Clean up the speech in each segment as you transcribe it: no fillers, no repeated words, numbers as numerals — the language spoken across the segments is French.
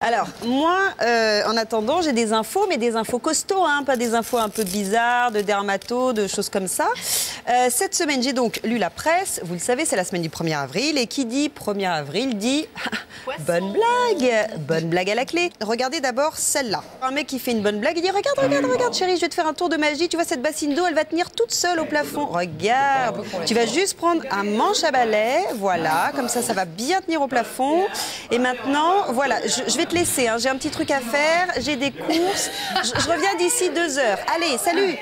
Alors, moi, en attendant, j'ai des infos, mais des infos costauds, hein, pas des infos un peu bizarres, de dermato, de choses comme ça. Cette semaine, j'ai donc lu la presse. Vous le savez, c'est la semaine du 1er avril. Et qui dit 1er avril dit bonne blague. Bonne blague à la clé. Regardez d'abord celle-là. Un mec qui fait une bonne blague, il dit regarde, chérie, je vais te faire un tour de magie. Tu vois cette bassine d'eau, elle va tenir toute seule au plafond. Regarde. Tu vas juste prendre un manche à balai. Voilà, comme ça va bien tenir au plafond. Et maintenant, voilà, je vais te laisser. Hein. J'ai un petit truc à faire, j'ai des courses. Je reviens d'ici 2 heures. Allez, salut!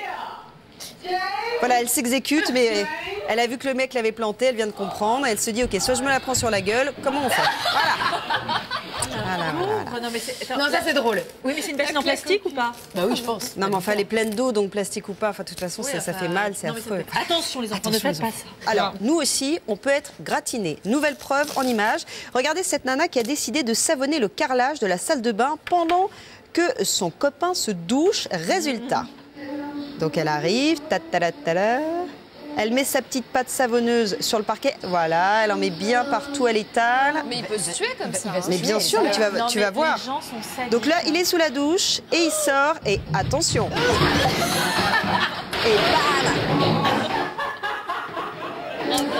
Voilà, elle s'exécute, mais elle a vu que le mec l'avait plantée, elle vient de comprendre. Elle se dit, ok, soit je me la prends sur la gueule, comment on fait? Voilà. Non, ça c'est drôle. Oui, mais c'est une bassine en plastique ou pas? Bah oui, je pense. Non, mais enfin, elle est pleine d'eau, donc plastique ou pas, enfin, de toute façon, ça fait mal, c'est affreux. Attention, les enfants, ne faites pas ça. Alors, nous aussi, on peut être gratinés. Nouvelle preuve en image. Regardez cette nana qui a décidé de savonner le carrelage de la salle de bain pendant que son copain se douche. Résultat. Donc elle arrive, elle met sa petite pâte savonneuse sur le parquet, voilà, elle en met bien partout, elle étale. Mais il peut se tuer comme ça. Mais bien sûr, mais tu vas voir. Donc là, il est sous la douche et il sort et attention. Et bam.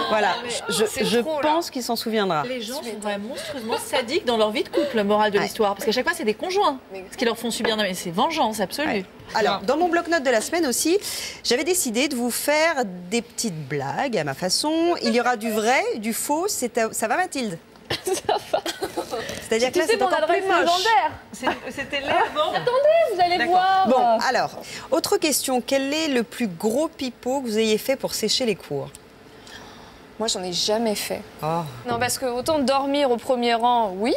Voilà, je pense qu'il s'en souviendra. Les gens sont vraiment monstrueusement sadiques dans leur vie de couple, morale de l'histoire. Parce qu'à chaque fois, c'est des conjoints ce qui leur font subir. Non, mais c'est vengeance absolue. Ouais. Alors, dans mon bloc-notes de la semaine aussi, j'avais décidé de vous faire des petites blagues à ma façon. Il y aura du vrai, du faux. Ça va, Mathilde? Ça va. C'est-à-dire que là, c'est encore plus moche. C'était là avant. Attendez, vous allez voir. Bon, alors, autre question. Quel est le plus gros pipeau que vous ayez fait pour sécher les cours? Moi, j'en ai jamais fait. Oh. Non, parce que autant dormir au premier rang, oui.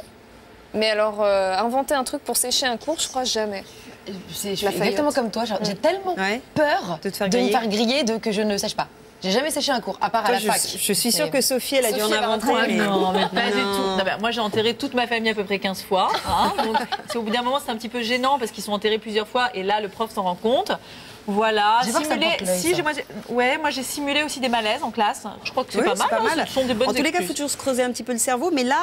Mais alors, inventer un truc pour sécher un cours, je crois jamais. Je suis exactement comme toi. J'ai tellement peur de me faire griller que je ne sèche pas. J'ai jamais séché un cours, à part à la fac. Je suis sûre que Sophie, elle a dû en inventer. Non, mais pas du tout. Non, moi, j'ai enterré toute ma famille à peu près 15 fois. Hein, donc, au bout d'un moment, c'est un petit peu gênant parce qu'ils sont enterrés plusieurs fois. Et là, le prof s'en rend compte. Voilà, moi j'ai simulé aussi des malaises en classe. Je crois que c'est pas mal. Ce sont des bonnes en tous les cas, il faut toujours se creuser un petit peu le cerveau, mais là,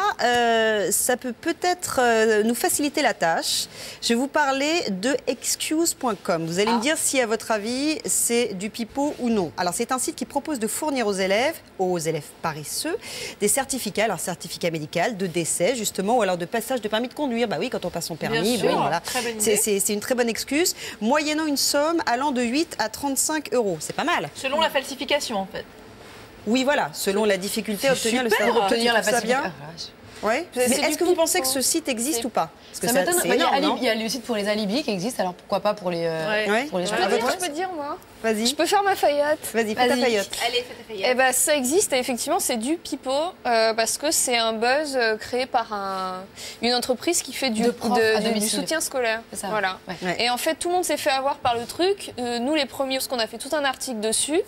ça peut peut-être nous faciliter la tâche. Je vais vous parler de excuse.com. Vous allez me dire si, à votre avis, c'est du pipeau ou non. Alors, c'est un site qui propose de fournir aux élèves paresseux, des certificats, alors certificat médical, de décès justement, ou alors de passage de permis de conduire. Bah oui, quand on passe son permis, bon, voilà. C'est une très bonne excuse, moyennant une somme allant de 8 à 35 €. C'est pas mal. Selon la falsification, en fait. Oui, voilà, selon la difficulté à obtenir le cerveau. Obtenir la falsification. Ouais. Mais est-ce que vous pensez que ce site existe ou pas? Parce que ça m'étonne. il y a le site pour les alibis qui existe, alors pourquoi pas pour les Je peux dire, moi. Vas-y. Je peux faire ma faillotte. Vas-y, fais ta faillotte. Allez, fais ta faillotte. Eh ben, ça existe et effectivement, c'est du pipeau parce que c'est un buzz créé par une entreprise qui fait du soutien scolaire. Ça. Voilà. Ouais. Et en fait, tout le monde s'est fait avoir par le truc. Nous, les premiers, parce qu'on a fait tout un article dessus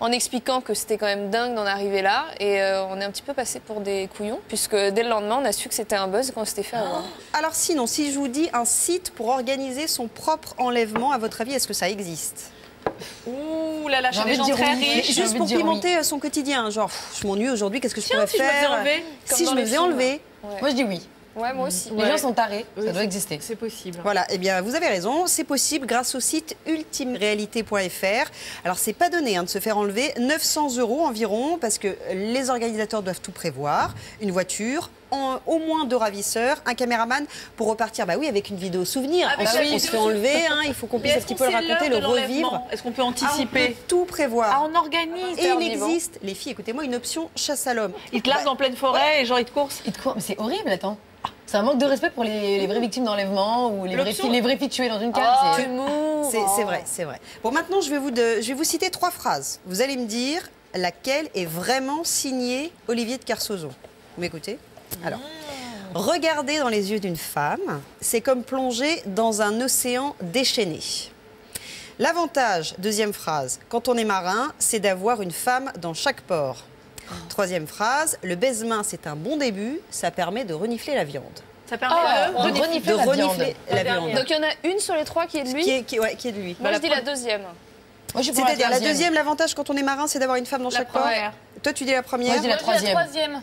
en expliquant que c'était quand même dingue d'en arriver là. Et on est un petit peu passé pour des couillons puisque dès le lendemain, on a su que c'était un buzz et qu'on s'était fait avoir. Alors sinon, si je vous dis un site pour organiser son propre enlèvement, à votre avis, est-ce que ça existe? Ouh là là, j'ai des gens très riches. Juste pour pimenter son quotidien, genre je m'ennuie aujourd'hui, qu'est-ce que je pourrais faire? Si je me faisais enlever. Moi je dis oui. Ouais, moi aussi. Les gens sont tarés, ça doit exister. C'est possible. Voilà, eh bien, vous avez raison, c'est possible grâce au site ultimerealité.fr. Alors, c'est pas donné de se faire enlever 900 € environ, parce que les organisateurs doivent tout prévoir. Une voiture, au moins 2 ravisseurs, un caméraman pour repartir, bah oui, avec une vidéo souvenir. Ensuite, on se fait enlever, il faut qu'on puisse un petit peu le raconter, le revivre. Est-ce qu'on peut anticiper? On peut tout prévoir. On organise. Et il existe, les filles, écoutez-moi, une option chasse à l'homme. Ils te larguent en pleine forêt et genre ils te coursent. Mais c'est horrible, attends. C'est un manque de respect pour les vraies victimes d'enlèvement ou les vraies filles tuées dans une cave. C'est vrai, c'est vrai. Bon, maintenant, je vais vous citer 3 phrases. Vous allez me dire laquelle est vraiment signée Olivier de Kersauzon. Vous m'écoutez? Alors, regarder dans les yeux d'une femme, c'est comme plonger dans un océan déchaîné. L'avantage, deuxième phrase, quand on est marin, c'est d'avoir une femme dans chaque port. Troisième phrase, le baise-main, c'est un bon début, ça permet de renifler la viande. Ça permet de renifler la viande. Donc il y en a une sur les 3 qui est de lui? Qui est de lui. Moi, je dis la deuxième. C'est-à-dire la deuxième, l'avantage quand on est marin, c'est d'avoir une femme dans chaque port. Toi, tu dis la première? Moi, je dis la troisième.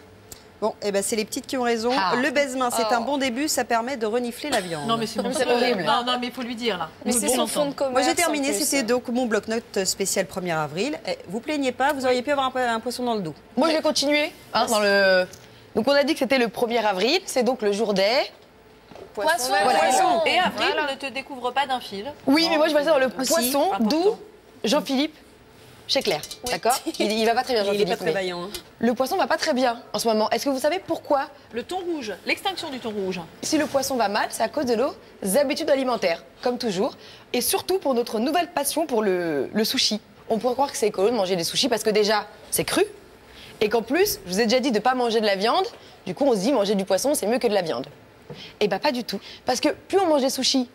Bon, c'est les petites qui ont raison. Le baise-main, c'est un bon début, ça permet de renifler la viande. Non, mais c'est horrible. Non, mais il faut lui dire, là. Mais c'est son fond de commerce. Moi, j'ai terminé, c'était donc mon bloc-notes spécial 1er avril. Vous plaignez pas, vous auriez pu avoir un poisson dans le dos. Moi, je vais continuer. Donc, on a dit que c'était le 1er avril, c'est donc le jour des... Poisson. Et avril, ne te découvre pas d'un fil. Oui, mais moi, je vais passer dans le poisson, d'où Jean-Philippe chez Claire. D'accord. Il va pas très bien, Jean-Philippe. Il est pas très vaillant. Le poisson va pas très bien en ce moment. Est-ce que vous savez pourquoi? Le thon rouge, l'extinction du thon rouge. Si le poisson va mal, c'est à cause de nos habitudes alimentaires, comme toujours. Et surtout pour notre nouvelle passion pour le sushi. On pourrait croire que c'est écolo de manger des sushis parce que déjà, c'est cru. Et qu'en plus, je vous ai déjà dit de ne pas manger de la viande. Du coup, on se dit manger du poisson, c'est mieux que de la viande. Eh bien, pas du tout. Parce que plus on mange des sushis,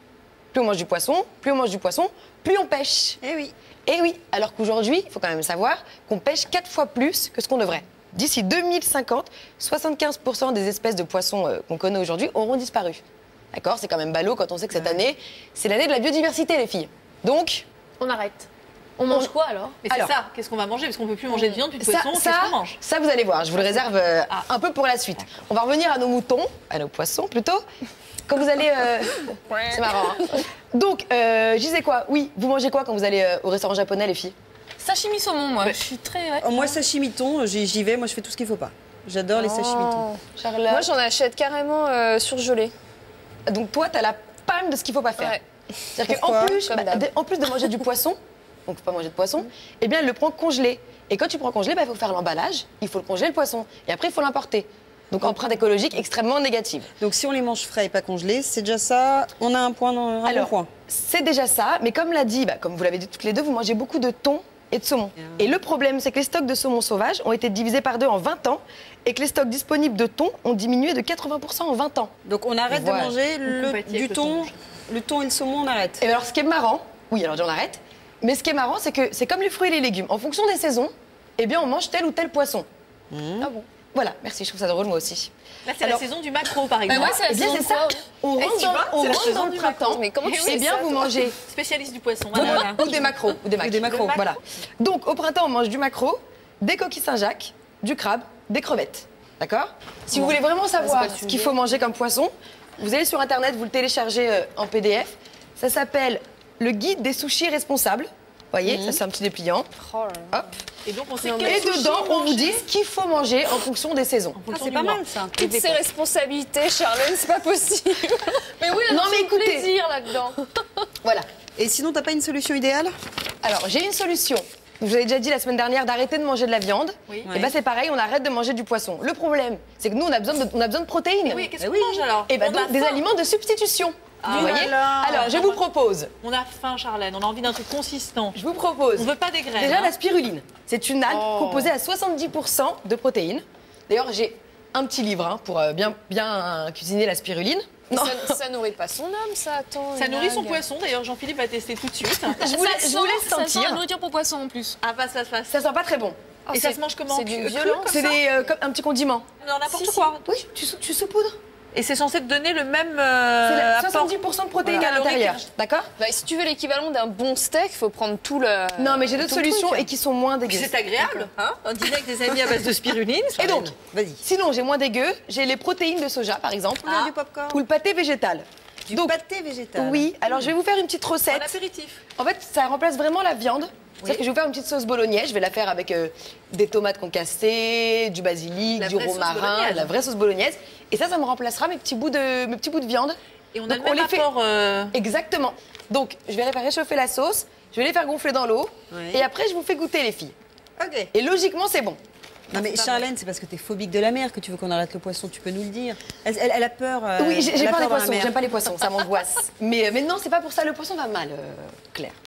plus on mange du poisson, plus on mange du poisson, plus on pêche. Eh oui. Eh oui, alors qu'aujourd'hui, il faut quand même savoir qu'on pêche 4 fois plus que ce qu'on devrait. D'ici 2050, 75% des espèces de poissons qu'on connaît aujourd'hui auront disparu. D'accord? C'est quand même ballot quand on sait que cette année, c'est l'année de la biodiversité, les filles. Donc, on arrête. On mange quoi alors? Mais c'est ça, qu'est-ce qu'on va manger? Parce qu'on ne peut plus manger de viande, plus de poisson, qu'est-ce qu'on mange? Ça, vous allez voir, je vous le réserve un peu pour la suite. On va revenir à nos moutons, à nos poissons plutôt. Quand vous allez... C'est marrant. Hein. Donc, je disais quoi? Oui, vous mangez quoi quand vous allez au restaurant japonais, les filles? Sashimi saumon, moi. Je suis très... moi, sashimi thon, j'y vais, moi je fais tout ce qu'il ne faut pas. J'adore les sashimi thon. Charlotte. Moi, j'en achète carrément surgelé. Donc toi, t'as la palme de ce qu'il ne faut pas faire. Ouais. C'est-à-dire qu'en plus de manger du poisson, donc il ne faut pas manger de poisson, eh bien, elle le prend congelé. Et quand tu prends congelé, il faut faire l'emballage, il faut le congeler, le poisson. Et après, il faut l'importer. Donc, empreinte écologique extrêmement négative. Donc, si on les mange frais et pas congelés, c'est déjà ça, on a un point dans bon point. C'est déjà ça, mais comme l'a dit, comme vous l'avez dit toutes les deux, vous mangez beaucoup de thon et de saumon. Et le problème, c'est que les stocks de saumon sauvage ont été divisés par 2 en 20 ans et que les stocks disponibles de thon ont diminué de 80% en 20 ans. Donc, on arrête de manger du thon, le thon et le saumon, on arrête. Et alors, ce qui est marrant, oui, alors on arrête, mais ce qui est marrant, c'est que c'est comme les fruits et les légumes. En fonction des saisons, eh bien, on mange tel ou tel poisson. Ah bon? Voilà, merci, je trouve ça drôle, moi aussi. Là, c'est la saison du maquereau, par exemple. Moi, c'est la saison de quoi? On rentre dans le printemps. Mais comment tu sais Eh bien, vous mangez... Spécialiste du poisson. Ou des maquereaux. Ou des maquereaux, voilà. Donc, au printemps, on mange du maquereau, des coquilles Saint-Jacques, du crabe, des crevettes. D'accord? Si vous voulez vraiment savoir ce qu'il faut manger comme poisson, vous allez sur Internet, vous le téléchargez en PDF. Ça s'appelle le guide des sushis responsables. Vous voyez, ça c'est un petit dépliant. Hop. Et donc on sait et dedans, on vous dit ce qu'il faut manger en fonction des saisons. C'est pas mal ça. Toutes ces responsabilités, Charlène, c'est pas possible. Mais oui, non, mais écoutez, plaisir là-dedans. Voilà. Et sinon, t'as pas une solution idéale? Alors, j'ai une solution. Je vous avais déjà dit la semaine dernière d'arrêter de manger de la viande. Oui. Et c'est pareil, on arrête de manger du poisson. Le problème, c'est que nous, on a besoin de protéines. Oui, qu'est-ce qu'on mange alors? Et donc des aliments de substitution. Vous voyez? Alors, je vous propose. On a faim, Charlène. On a envie d'un truc consistant. Je vous propose. On veut pas des graines. Déjà, la spiruline. C'est une algue composée à 70% de protéines. D'ailleurs, j'ai un petit livre pour bien cuisiner la spiruline. Non. Ça nourrit pas son homme, ça. Attends, ça nourrit son poisson. D'ailleurs, Jean-Philippe va tester tout de suite. Je vous laisse sentir. Ça sent la nourriture pour poisson en plus. Ah, passe. Ça sent pas très bon. Et ça se mange comment? C'est du violent. C'est comme un petit condiment. Non, n'importe quoi. Oui, tu saupoudres. Et c'est censé te donner le même c'est 70% de protéines à l'intérieur, d'accord? Si tu veux l'équivalent d'un bon steak, il faut prendre tout le... Non, mais j'ai d'autres solutions et qui sont moins dégueu. C'est agréable, hein? Un dîner avec des amis à base de spiruline. Et donc, sinon, j'ai moins dégueu, j'ai les protéines de soja, par exemple. Du popcorn. Ou le pâté végétal. Du pâté végétal. Oui, alors je vais vous faire une petite recette. Un apéritif. En fait, ça remplace vraiment la viande. C'est-à-dire que je vais vous faire une petite sauce bolognaise. Je vais la faire avec des tomates concassées, du basilic, du romarin, la vraie sauce bolognaise. Et ça me remplacera mes petits bouts de viande. Et on a le même rapport... Exactement. Donc, je vais réchauffer la sauce, je vais les faire gonfler dans l'eau. Et après, je vous fais goûter, les filles. Ok. Et logiquement, c'est bon. Non mais Charlène, c'est parce que t'es phobique de la mer que tu veux qu'on arrête le poisson, tu peux nous le dire. Elle a peur. Oui, j'ai peur des poissons, j'aime pas les poissons, ça m'angoisse. mais non, c'est pas pour ça, le poisson va mal, Claire.